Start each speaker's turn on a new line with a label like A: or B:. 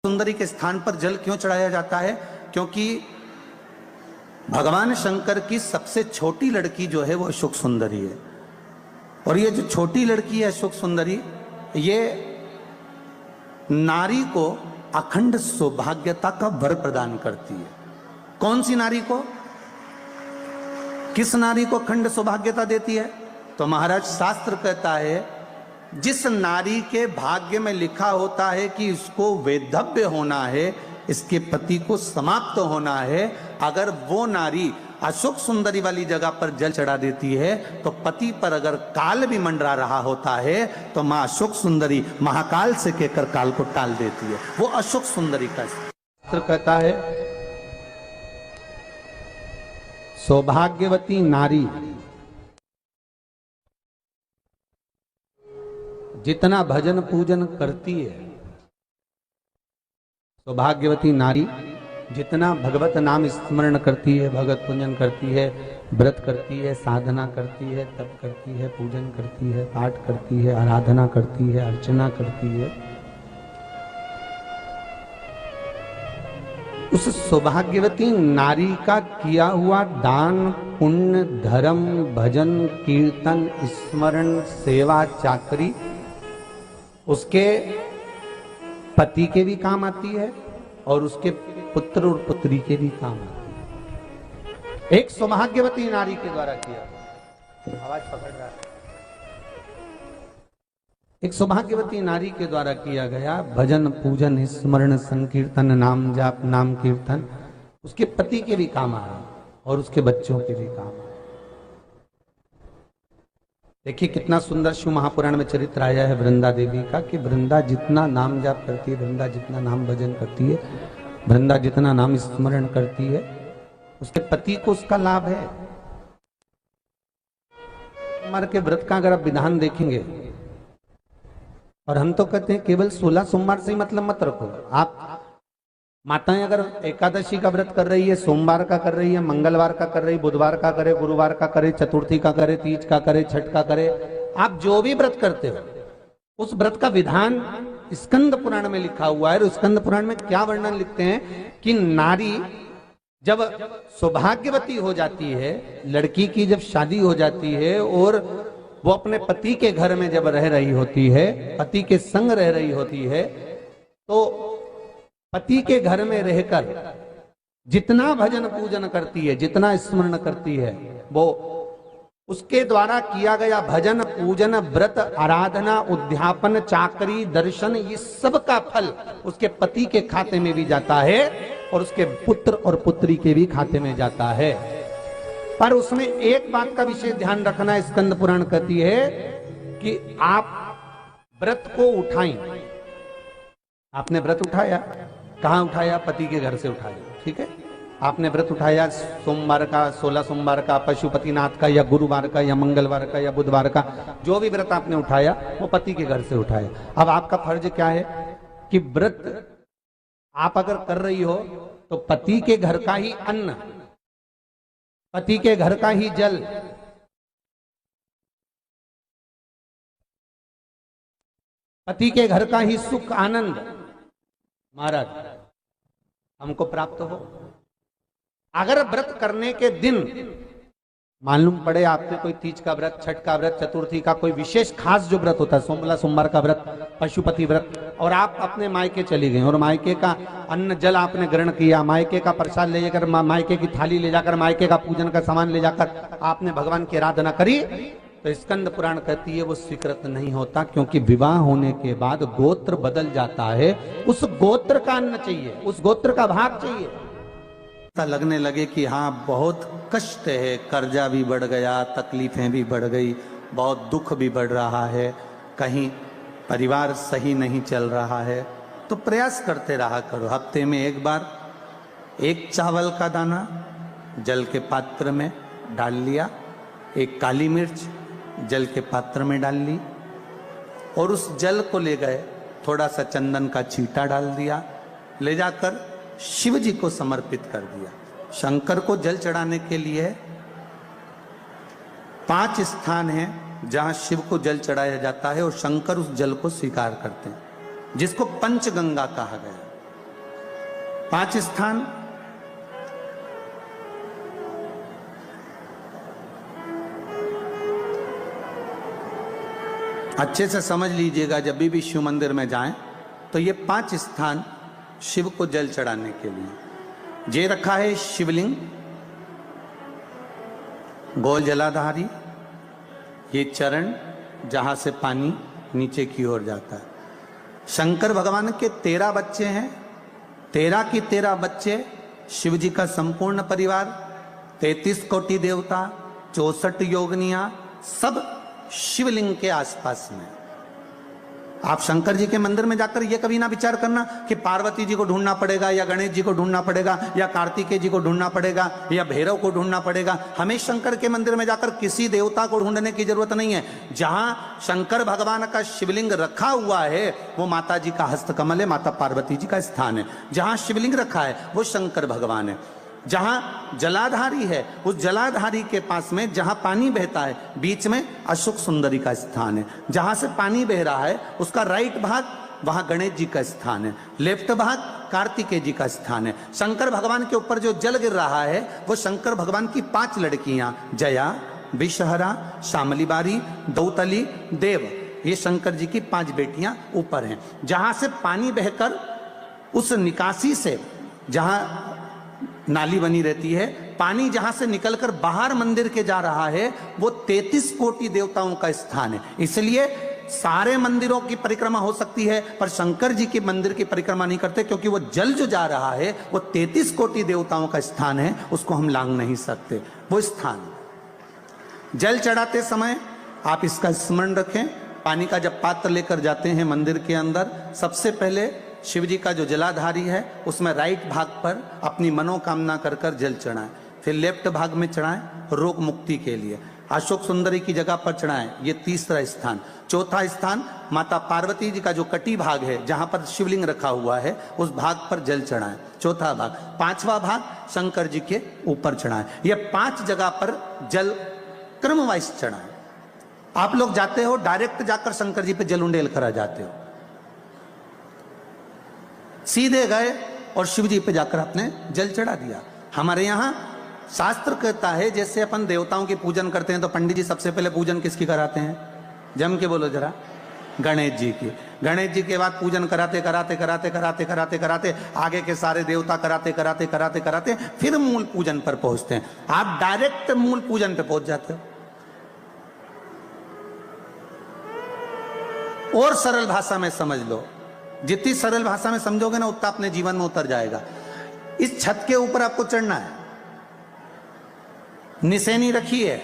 A: सुंदरी के स्थान पर जल क्यों चढ़ाया जाता है? क्योंकि भगवान शंकर की सबसे छोटी लड़की जो है वो अशोक सुंदरी है। और ये जो छोटी लड़की है अशोक सुंदरी, ये नारी को अखंड सौभाग्यता का वर प्रदान करती है। कौन सी नारी को? किस नारी को अखंड सौभाग्यता देती है? तो महाराज शास्त्र कहता है, जिस नारी के भाग्य में लिखा होता है कि इसको वैधव्य होना है, इसके पति को समाप्त होना है, अगर वो नारी अशोक सुंदरी वाली जगह पर जल चढ़ा देती है तो पति पर अगर काल भी मंडरा रहा होता है तो मां अशोक सुंदरी महाकाल से कहकर काल को टाल देती है। वो अशोक सुंदरी का शास्त्र कहता है, सौभाग्यवती नारी जितना भजन पूजन करती है, सौभाग्यवती नारी जितना भगवत नाम स्मरण करती है, भगवत पूजन करती है, व्रत करती है, साधना करती है, तप करती है, पूजन करती है, पाठ करती है, आराधना करती है, अर्चना करती है, उस सौभाग्यवती नारी का किया हुआ दान, पुण्य, धर्म, भजन, कीर्तन, स्मरण, सेवा, चाकरी उसके पति के भी काम आती है और उसके पुत्र और पुत्री के भी काम आती है। एक सौभाग्यवती नारी के द्वारा किया, आवाज पकड़ रहा है, एक सौभाग्यवती नारी के द्वारा किया गया भजन, पूजन, स्मरण, संकीर्तन, नाम जाप, नाम कीर्तन उसके पति के भी काम आ रहा है और उसके बच्चों के भी काम आ रहा है। देखिए कितना सुंदर शिव महापुराण में चरित्र आया है वृंदा देवी का, कि वृंदा जितना नाम जाप करती है, वृंदा जितना नाम भजन करती है, वृंदा जितना नाम स्मरण करती है, उसके पति को उसका लाभ है। सोमवार के व्रत का अगर आप विधान देखेंगे, और हम तो कहते हैं केवल 16 सोमवार से ही मतलब मत रखो। आप माताएं अगर एकादशी का व्रत कर रही है, सोमवार का कर रही है, मंगलवार का कर रही है, बुधवार का करे, गुरुवार का करे, चतुर्थी का करे, तीज का करे, छठ का करे, आप जो भी व्रत करते हो उस व्रत का विधान स्कंद पुराण में लिखा हुआ है। और स्कंद पुराण में क्या वर्णन लिखते हैं कि नारी जब सौभाग्यवती हो जाती है, लड़की की जब शादी हो जाती है और वो अपने पति के घर में जब रह रही होती है, पति के संग रह रही होती है, तो पति के घर में रहकर जितना भजन पूजन करती है, जितना स्मरण करती है, वो उसके द्वारा किया गया भजन, पूजन, व्रत, आराधना, उद्यापन, चाकरी, दर्शन, ये सब का फल उसके पति के खाते में भी जाता है और उसके पुत्र और पुत्री के भी खाते में जाता है। पर उसमें एक बात का विशेष ध्यान रखना, स्कंद पुराण कहती है कि आप व्रत को उठाएं। आपने व्रत उठाया, कहां उठाया? पति के घर से उठाया, ठीक है। आपने व्रत उठाया सोमवार का, 16 सोमवार का, पशुपतिनाथ का, या गुरुवार का, या मंगलवार का, या बुधवार का, जो भी व्रत आपने उठाया वो पति के घर से उठाया। अब आपका फर्ज क्या है कि व्रत आप अगर कर रही हो तो पति के घर का ही अन्न, पति के घर का ही जल, पति के घर का ही सुख आनंद महाराज हमको प्राप्त हो। अगर व्रत करने के दिन मालूम पड़े आपने कोई तीज का व्रत, छठ का व्रत, चतुर्थी का कोई विशेष खास जो व्रत होता है, सोमला सोमवार का व्रत, पशुपति व्रत, और आप अपने मायके चली गई और मायके का अन्न जल आपने ग्रहण किया, मायके का प्रसाद ले जाकर, मायके की थाली ले जाकर, मायके का पूजन का सामान ले जाकर आपने भगवान की आराधना करी, तो स्कंद पुराण कहती है वो स्वीकृत नहीं होता, क्योंकि विवाह होने के बाद गोत्र बदल जाता है। उस गोत्र का अन्न चाहिए, उस गोत्र का भाग चाहिए। लगने लगे कि हाँ बहुत कष्ट है, कर्जा भी बढ़ गया, तकलीफें भी बढ़ गई, बहुत दुख भी बढ़ रहा है, कहीं परिवार सही नहीं चल रहा है, तो प्रयास करते रहा करो। हफ्ते में एक बार एक चावल का दाना जल के पात्र में डाल लिया, एक काली मिर्च जल के पात्र में डाल ली, और उस जल को ले गए, थोड़ा सा चंदन का छींटा डाल दिया, ले जाकर शिव जी को समर्पित कर दिया। शंकर को जल चढ़ाने के लिए 5 स्थान हैं जहां शिव को जल चढ़ाया जाता है और शंकर उस जल को स्वीकार करते हैं, जिसको पंचगंगा कहा गया। 5 स्थान अच्छे से समझ लीजिएगा, जब भी शिव मंदिर में जाएं तो ये 5 स्थान शिव को जल चढ़ाने के लिए जे रखा है। शिवलिंग, गोल जलाधारी, ये चरण जहां से पानी नीचे की ओर जाता है। शंकर भगवान के 13 बच्चे हैं, 13 की 13 बच्चे, शिव जी का संपूर्ण परिवार, 33 कोटि देवता, 64 योगनियां, सब शिवलिंग के आसपास में। आप शंकर जी के मंदिर में जाकर ये कभी ना विचार करना कि पार्वती जी को ढूंढना पड़ेगा या गणेश जी को ढूंढना पड़ेगा या कार्तिकेय जी को ढूंढना पड़ेगा या भैरव को ढूंढना पड़ेगा। हमें शंकर के मंदिर में जाकर किसी देवता को ढूंढने की जरूरत नहीं है। जहां शंकर भगवान का शिवलिंग रखा हुआ है वो माता जी का हस्तकमल है, माता पार्वती जी का स्थान है। जहां शिवलिंग रखा है वो शंकर भगवान है। जहां जलाधारी है उस जलाधारी के पास में जहां पानी बहता है बीच में अशोक सुंदरी का स्थान है। जहां से पानी बह रहा है उसका राइट भाग, वहां गणेश जी का स्थान है, लेफ्ट भाग कार्तिकेय जी का स्थान है। शंकर भगवान के ऊपर जो जल गिर रहा है वो शंकर भगवान की 5 लड़कियां, जया, विषहरा, शामली बारी, दौतली, देव, ये शंकर जी की 5 बेटियां ऊपर हैं। जहां से पानी बहकर उस निकासी से, जहां नाली बनी रहती है, पानी जहां से निकलकर बाहर मंदिर के जा रहा है वो 33 कोटि देवताओं का स्थान है। इसलिए सारे मंदिरों की परिक्रमा हो सकती है पर शंकर जी के मंदिर की परिक्रमा नहीं करते, क्योंकि वो जल जो जा रहा है वो 33 कोटि देवताओं का स्थान है, उसको हम लांघ नहीं सकते। वो स्थान जल चढ़ाते समय आप इसका स्मरण रखें। पानी का जब पात्र लेकर जाते हैं मंदिर के अंदर, सबसे पहले शिव जी का जो जलाधारी है उसमें राइट भाग पर अपनी मनोकामना कर कर जल चढ़ाएं, फिर लेफ्ट भाग में चढ़ाएं रोग मुक्ति के लिए। अशोक सुंदरी की जगह पर चढ़ाएं, ये तीसरा स्थान। चौथा स्थान माता पार्वती जी का जो कटी भाग है जहां पर शिवलिंग रखा हुआ है उस भाग पर जल चढ़ाएं, चौथा भाग। 5वां भाग शंकर जी के ऊपर चढ़ाएं। ये 5 जगह पर जल क्रमवाइज चढ़ाएं। आप लोग जाते हो डायरेक्ट जाकर शंकर जी पे जल उंडेल करा जाते हो, सीधे गए और शिव जी पे जाकर आपने जल चढ़ा दिया। हमारे यहां शास्त्र कहता है जैसे अपन देवताओं की पूजन करते हैं तो पंडित जी सबसे पहले पूजन किसकी कराते हैं? जम के बोलो जरा, गणेश जी की। गणेश जी के बाद पूजन कराते कराते कराते कराते कराते कराते आगे के सारे देवता कराते कराते कराते कराते फिर मूल पूजन पर पहुंचते हैं। आप डायरेक्ट मूल पूजन पे पहुंच जाते हो। और सरल भाषा में समझ लो, जितनी सरल भाषा में समझोगे ना उतना अपने जीवन में उतर जाएगा। इस छत के ऊपर आपको चढ़ना है, निशानी रखी है,